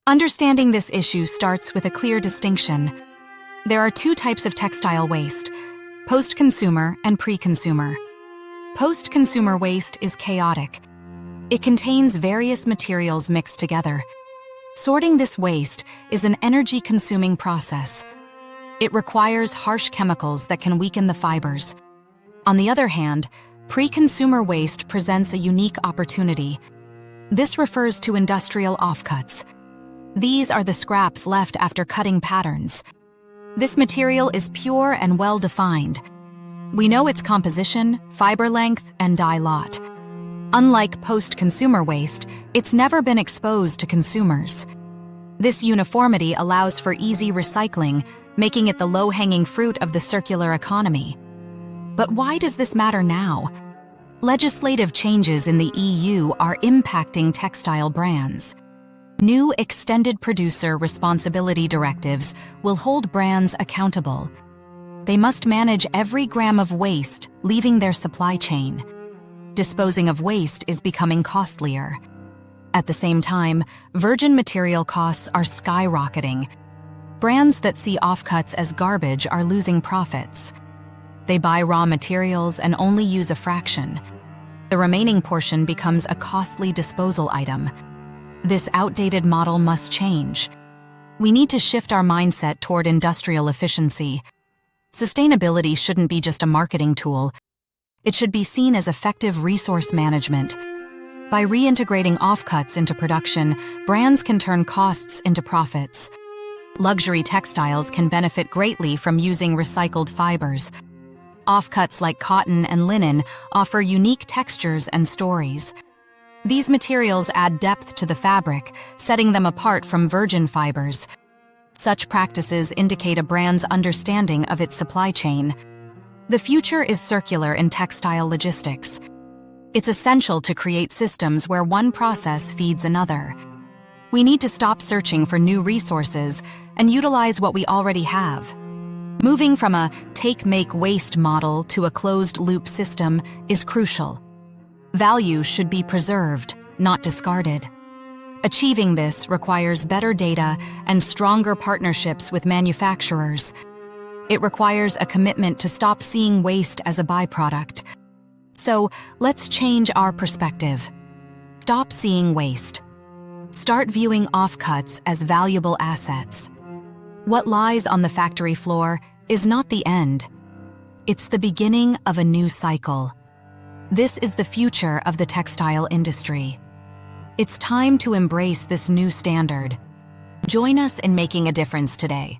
Understanding this issue starts with a clear distinction. There are two types of textile waste: post-consumer and pre-consumer. Post-consumer waste is chaotic. It contains various materials mixed together. Sorting this waste is an energy-consuming process. It requires harsh chemicals that can weaken the fibers. On the other hand, pre-consumer waste presents a unique opportunity. This refers to industrial offcuts. These are the scraps left after cutting patterns. This material is pure and well-defined. We know its composition, fiber length, and dye lot. Unlike post-consumer waste, it's never been exposed to consumers. This uniformity allows for easy recycling, making it the low-hanging fruit of the circular economy. But why does this matter now? Legislative changes in the EU are impacting textile brands. New extended producer responsibility directives will hold brands accountable. They must manage every gram of waste leaving their supply chain. Disposing of waste is becoming costlier. At the same time, virgin material costs are skyrocketing. Brands that see offcuts as garbage are losing profits. They buy raw materials and only use a fraction. The remaining portion becomes a costly disposal item. This outdated model must change. We need to shift our mindset toward industrial efficiency. Sustainability shouldn't be just a marketing tool. It should be seen as effective resource management. By reintegrating offcuts into production, brands can turn costs into profits. Luxury textiles can benefit greatly from using recycled fibers. Offcuts like cotton and linen offer unique textures and stories. These materials add depth to the fabric, setting them apart from virgin fibers. Such practices indicate a brand's understanding of its supply chain. The future is circular in textile logistics. It's essential to create systems where one process feeds another. We need to stop searching for new resources and utilize what we already have. Moving from a take-make-waste model to a closed-loop system is crucial. Value should be preserved, not discarded. Achieving this requires better data and stronger partnerships with manufacturers. It requires a commitment to stop seeing waste as a byproduct. So, let's change our perspective. Stop seeing waste. Start viewing offcuts as valuable assets. What lies on the factory floor is not the end. It's the beginning of a new cycle. This is the future of the textile industry. It's time to embrace this new standard. Join us in making a difference today.